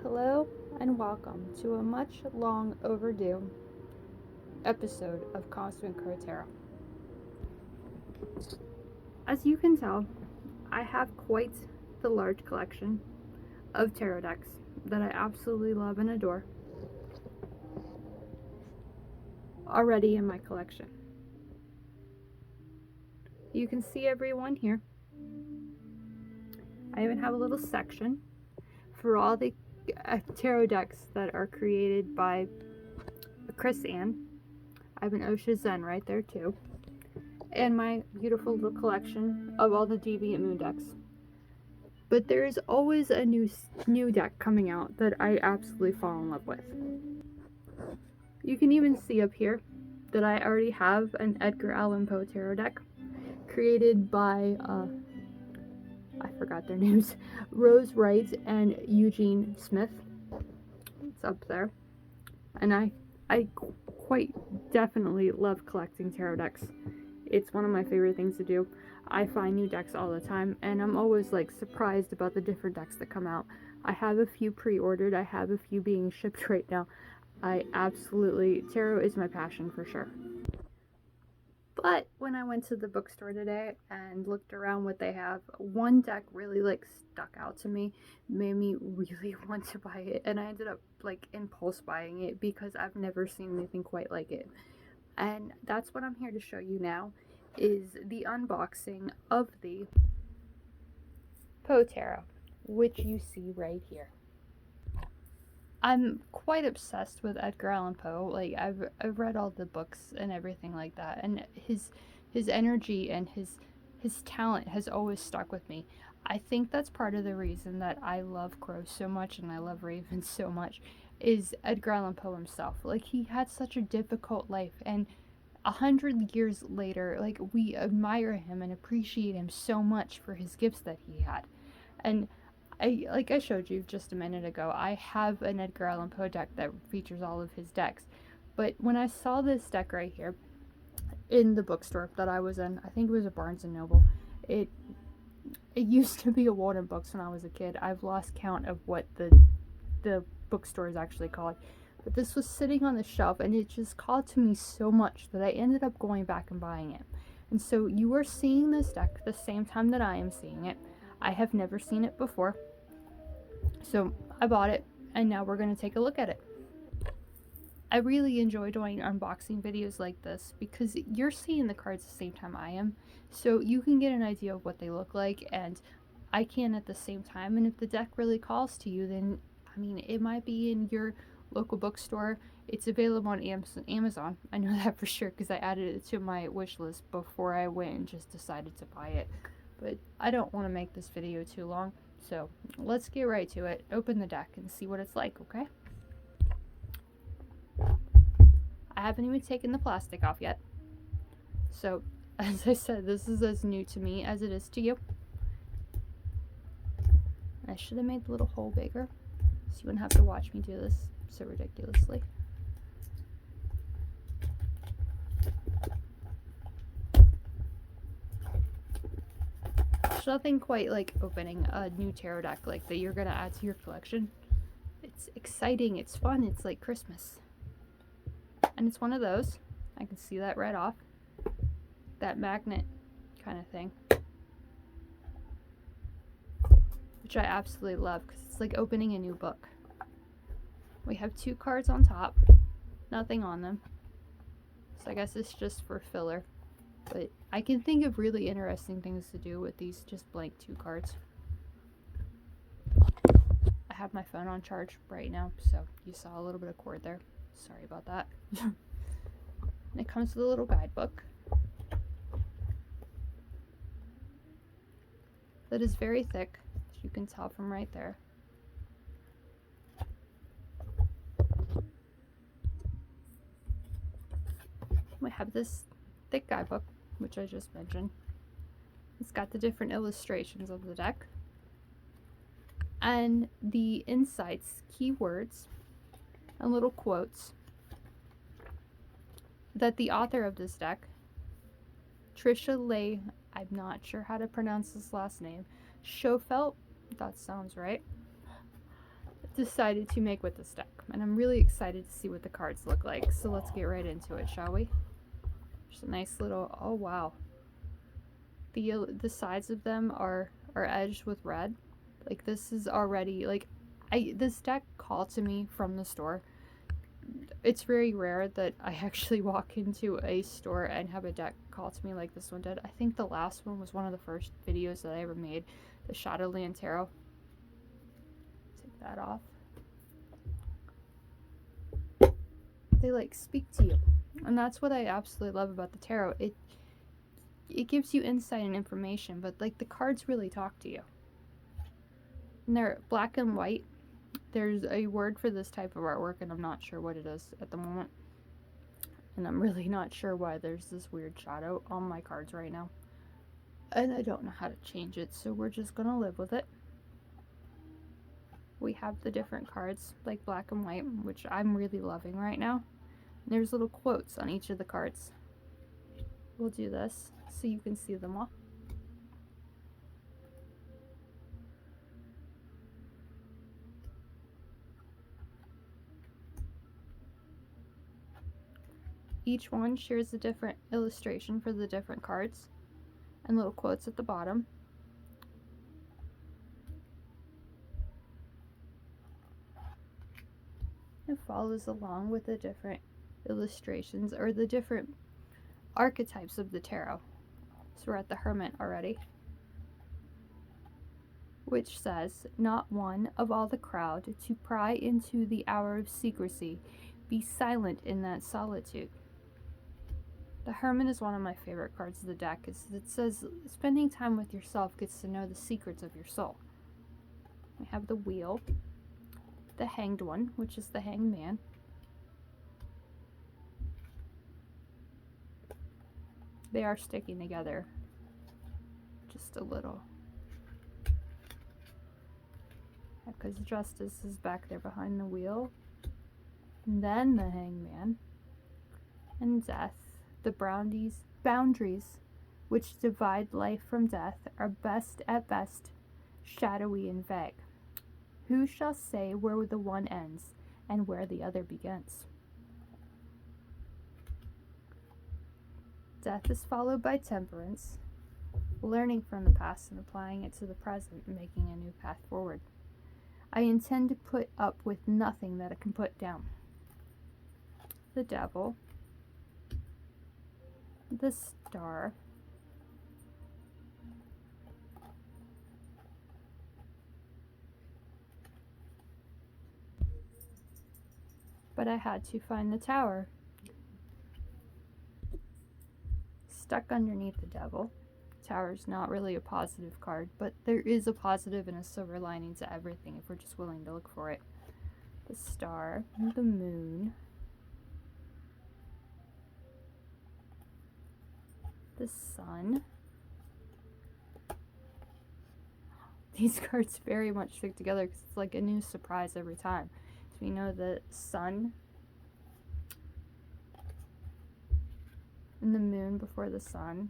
Hello and welcome to a much long overdue episode of Cosmic Poe Tarot. As you can tell, I have quite the large collection of tarot decks that I absolutely love and adore already in my collection. You can see everyone here. I even have a little section for all the tarot decks that are created by Chris Ann. I have an Osha Zen right there too. And my beautiful little collection of all the Deviant Moon decks. But there is always a new deck coming out that I absolutely fall in love with. You can even see up here that I already have an Edgar Allan Poe tarot deck created by, I forgot their names, Rose Wright and Eugene Smith. It's up there. And I quite definitely love collecting tarot decks. It's one of my favorite things to do. I find new decks all the time, and I'm always like surprised about the different decks that come out. I have a few pre-ordered. I have a few being shipped right now. Tarot is my passion for sure. But when I went to the bookstore today and looked around what they have, one deck really like stuck out to me, made me really want to buy it, and I ended up like impulse buying it because I've never seen anything quite like it. And that's what I'm here to show you now, is the unboxing of the Poe Tarot, which you see right here. I'm quite obsessed with Edgar Allan Poe. Like I've read all the books and everything like that, and his energy and his talent has always stuck with me. I think that's part of the reason that I love crows so much and I love ravens so much, is Edgar Allan Poe himself. Like he had such a difficult life, and 100 years later, like we admire him and appreciate him so much for his gifts that he had. And like I showed you just a minute ago, I have an Edgar Allan Poe deck that features all of his decks. But when I saw this deck right here in the bookstore that I was in, I think it was a Barnes and Noble. It used to be a Walden Books when I was a kid. I've lost count of what the bookstore is actually called. But this was sitting on the shelf, and it just called to me so much that I ended up going back and buying it. And so you are seeing this deck the same time that I am seeing it. I have never seen it before. So I bought it, and now we're going to take a look at it. I really enjoy doing unboxing videos like this because you're seeing the cards the same time I am. So you can get an idea of what they look like, and I can at the same time. And if the deck really calls to you, then, I mean, it might be in your local bookstore. It's available on Amazon. I know that for sure because I added it to my wish list before I went and just decided to buy it. But I don't want to make this video too long, so let's get right to it. Open the deck and see what it's like, okay? I haven't even taken the plastic off yet. So, as I said, this is as new to me as it is to you. I should have made the little hole bigger, so you wouldn't have to watch me do this so ridiculously. There's nothing quite like opening a new tarot deck like that you're gonna add to your collection. It's exciting, it's fun, it's like Christmas. And it's one of those. I can see that right off. That magnet kind of thing. Which I absolutely love because it's like opening a new book. We have 2 cards on top. Nothing on them. So I guess it's just for filler. But I can think of really interesting things to do with these just blank 2 cards. I have my phone on charge right now, so you saw a little bit of cord there. Sorry about that. And it comes with a little guidebook that is very thick, as you can tell from right there. We have this thick guidebook, which I just mentioned. It's got the different illustrations of the deck and the insights, keywords, and little quotes that the author of this deck, Trish I'm not sure how to pronounce this last name, Shufelt, that sounds right, decided to make with this deck. And I'm really excited to see what the cards look like. So let's get right into it, shall we? There's a nice little, oh wow. The sides of them are edged with red. Like this is already, like, this deck called to me from the store. It's very rare that I actually walk into a store and have a deck call to me like this one did. I think the last one was one of the first videos that I ever made, the Shadowland Tarot. Take that off. They like speak to you, and that's what I absolutely love about the tarot. It gives you insight and information, but like the cards really talk to you. And they're black and white. There's a word for this type of artwork, and I'm not sure what it is at the moment. And I'm really not sure why there's this weird shadow on my cards right now. And I don't know how to change it, so we're just gonna live with it. We have the different cards, like black and white, which I'm really loving right now. And there's little quotes on each of the cards. We'll do this so you can see them all. Each one shares a different illustration for the different cards and little quotes at the bottom. It follows along with the different illustrations or the different archetypes of the tarot. So we're at the Hermit already, which says, "Not one of all the crowd to pry into the hour of secrecy, be silent in that solitude." The Hermit is one of my favorite cards of the deck. It says, spending time with yourself gets to know the secrets of your soul. We have the Wheel, the Hanged One, which is the Hanged Man. They are sticking together just a little, because Justice is back there behind the Wheel. And then the Hanged Man. And Death. The boundaries which divide life from death are best at best shadowy and vague. Who shall say where the one ends and where the other begins? Death is followed by Temperance, learning from the past and applying it to the present and making a new path forward. I intend to put up with nothing that I can put down. The Devil, the Star, but I had to find the Tower. Stuck underneath the Devil. Tower's not really a positive card, but there is a positive and a silver lining to everything if we're just willing to look for it. The Star, the Moon, the Sun. These cards very much stick together because it's like a new surprise every time. So we know the Sun and the Moon before the Sun.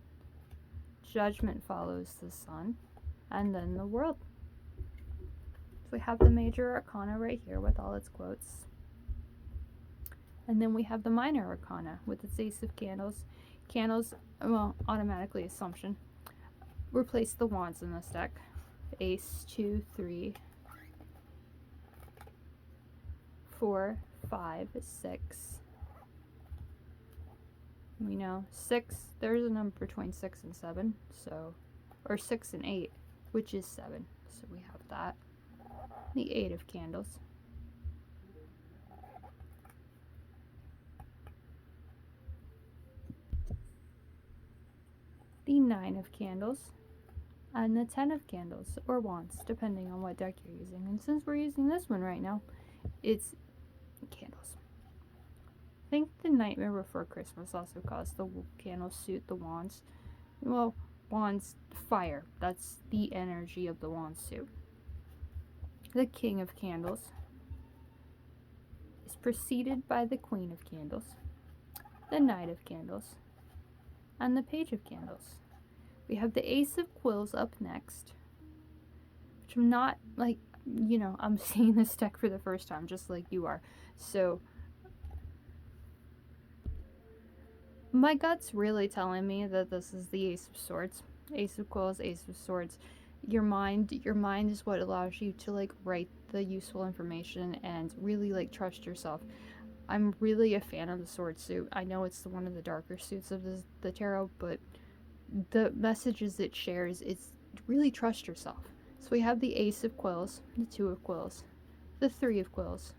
Judgment follows the Sun, and then the World. So we have the Major Arcana right here with all its quotes. And then we have the Minor Arcana with its Ace of Candles. Candles, well, automatically Assumption. Replace the Wands in this deck. Ace, 2, 3, 4, 5, 6. We know 6, there's a number between 6 and 7, so, or 6 and 8, which is 7. So we have that. The 8 of Candles. The 9 of Candles. And the 10 of Candles, or Wands, depending on what deck you're using. And since we're using this one right now, it's Candles. I think the Nightmare Before Christmas also calls the candles suit the Wands. Well, Wands, fire. That's the energy of the Wands suit. The King of Candles is preceded by the Queen of Candles, the Knight of Candles, and the Page of Candles. We have the Ace of Quills up next, which I'm not, like, you know, I'm seeing this deck for the first time, just like you are. So my gut's really telling me that this is the Ace of Swords. Ace of Quills, Ace of Swords. Your mind is what allows you to like write the useful information and really like trust yourself. I'm really a fan of the sword suit. I know it's one of the darker suits of the tarot, but the messages it shares, it's really trust yourself. So we have the Ace of Quills, the Two of Quills, the Three of Quills,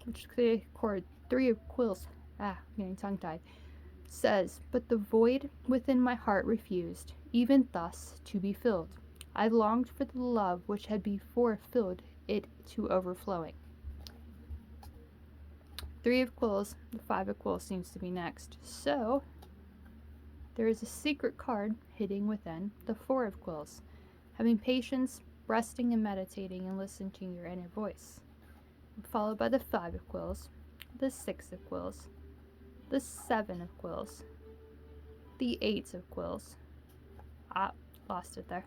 which Three of Quills, getting tongue-tied, says, but the void within my heart refused, even thus, to be filled. I longed for the love which had before filled it to overflowing. Three of Quills, the Five of Quills seems to be next. So, there is a secret card hidden within the Four of Quills. Having patience, resting and meditating and listening to your inner voice. Followed by the Five of Quills, the Six of Quills, the Seven of Quills, the Eight of Quills. Lost it there.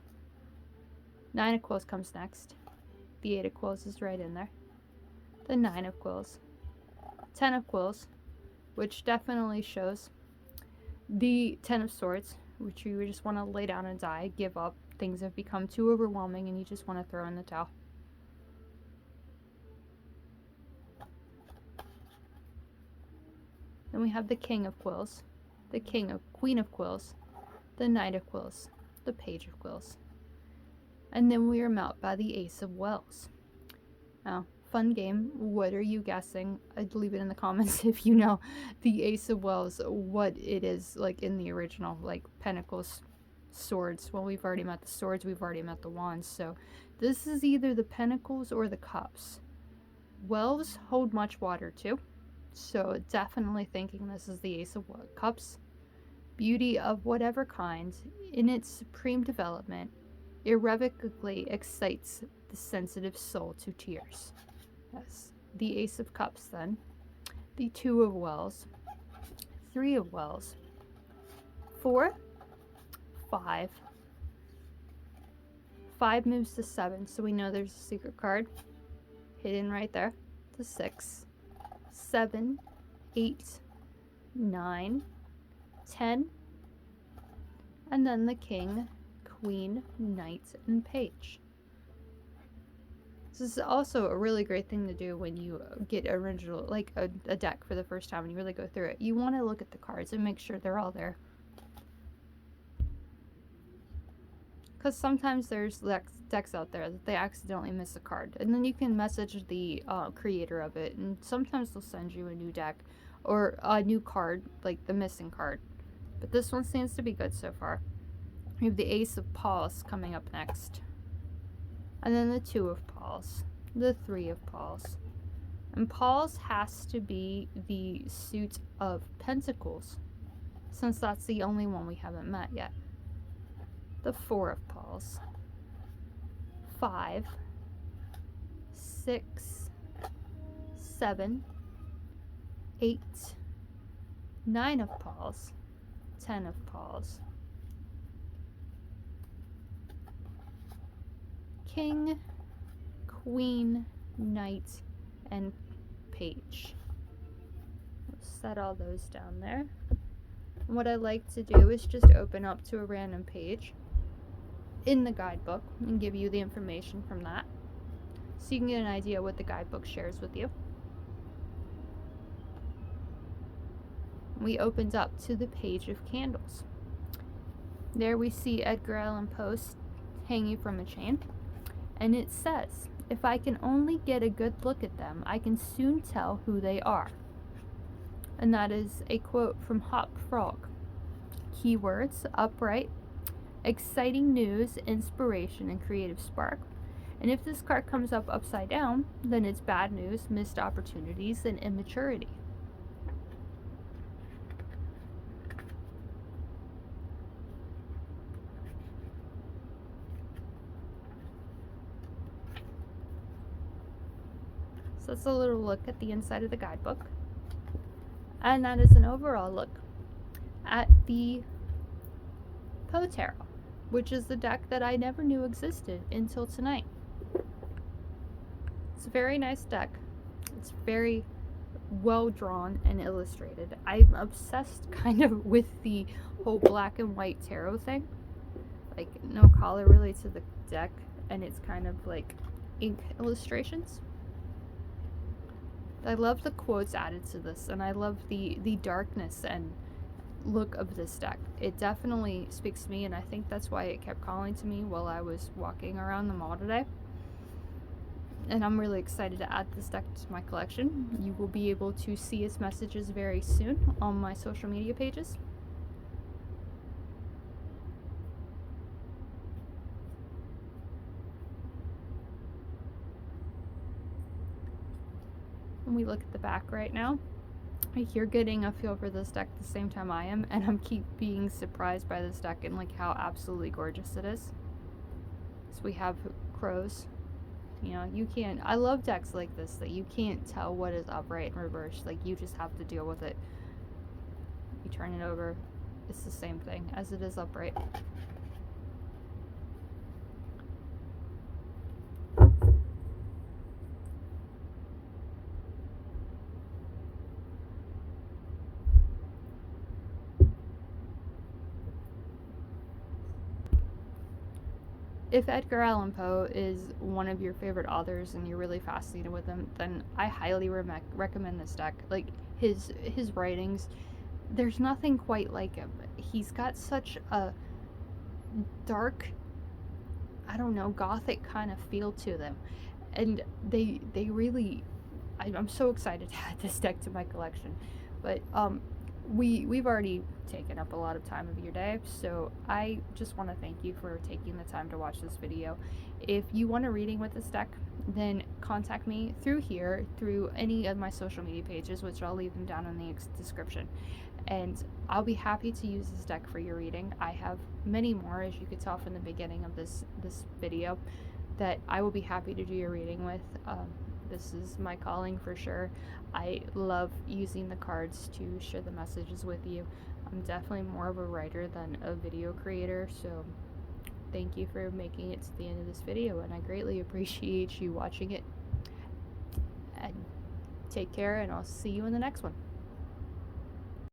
Nine of Quills comes next. The Eight of Quills is right in there. The Nine of Quills. 10 of Quills, which definitely shows the 10 of Swords, which you just want to lay down and die, give up. Things have become too overwhelming and you just want to throw in the towel. Then we have the King of Quills, the Queen of Quills, the Knight of Quills, the Page of Quills. And then we are met by the Ace of Wells. Now, fun game. What are you guessing? I'd leave it in the comments if you know the Ace of Wells, what it is like in the original, like Pentacles, Swords. Well, we've already met the Swords, we've already met the Wands, so this is either the Pentacles or the Cups. Wells hold much water too, so definitely thinking this is the Ace of Cups. Beauty of whatever kind, in its supreme development, irrevocably excites the sensitive soul to tears. Yes, the Ace of Cups then, the Two of Wells, Three of Wells, 4, 5, 5 moves to 7, so we know there's a secret card hidden right there, the 6, 7, 8, 9, 10, and then the King, Queen, Knight, and Page. This is also a really great thing to do when you get original, like a deck for the first time and you really go through it. You want to look at the cards and make sure they're all there. Because sometimes there's decks out there that they accidentally miss a card. And then you can message the creator of it, and sometimes they'll send you a new deck or a new card, like the missing card. But this one seems to be good so far. We have the Ace of Paws coming up next. And then the Two of Paws, the Three of Paws. And Paws has to be the suit of Pentacles, since that's the only one we haven't met yet. The Four of Paws, 5, 6, 7, 8, 9 of Paws, 10 of Paws. King, Queen, Knight, and Page. We'll set all those down there. And what I like to do is just open up to a random page in the guidebook and give you the information from that, so you can get an idea what the guidebook shares with you. We opened up to the Page of Candles. There we see Edgar Allan Poe hanging from a chain. And it says, if I can only get a good look at them, I can soon tell who they are. And that is a quote from Hop Frog. Keywords, upright, exciting news, inspiration, and creative spark. And if this card comes up upside down, then it's bad news, missed opportunities, and immaturity. So that's a little look at the inside of the guidebook. And that is an overall look at the Poe Tarot, which is the deck that I never knew existed until tonight. It's a very nice deck. It's very well drawn and illustrated. I'm obsessed kind of with the whole black and white tarot thing. Like, no color really to the deck, and it's kind of like ink illustrations. I love the quotes added to this, and I love the darkness and look of this deck. It definitely speaks to me, and I think that's why it kept calling to me while I was walking around the mall today. And I'm really excited to add this deck to my collection. You will be able to see its messages very soon on my social media pages. When we look at the back right now, you're getting a feel for this deck at the same time I am, and I'm keep being surprised by this deck and like how absolutely gorgeous it is. So we have crows. You know, you can't, I love decks like this that you can't tell what is upright and reversed. Like, you just have to deal with it. You turn it over, it's the same thing as it is upright. If Edgar Allan Poe is one of your favorite authors and you're really fascinated with him, then I highly recommend this deck. Like, his writings, there's nothing quite like him. He's got such a dark, I don't know, gothic kind of feel to them, and they really, I'm so excited to add this deck to my collection. But we've already taken up a lot of time of your day, so I just want to thank you for taking the time to watch this video. If you want a reading with this deck, then contact me through here, through any of my social media pages, which I'll leave them down in the description, and I'll be happy to use this deck for your reading. I have many more, as you could tell from the beginning of this video, that I will be happy to do your reading with. This is my calling for sure. I love using the cards to share the messages with you. I'm definitely more of a writer than a video creator, so thank you for making it to the end of this video, and I greatly appreciate you watching it. And take care, and I'll see you in the next one.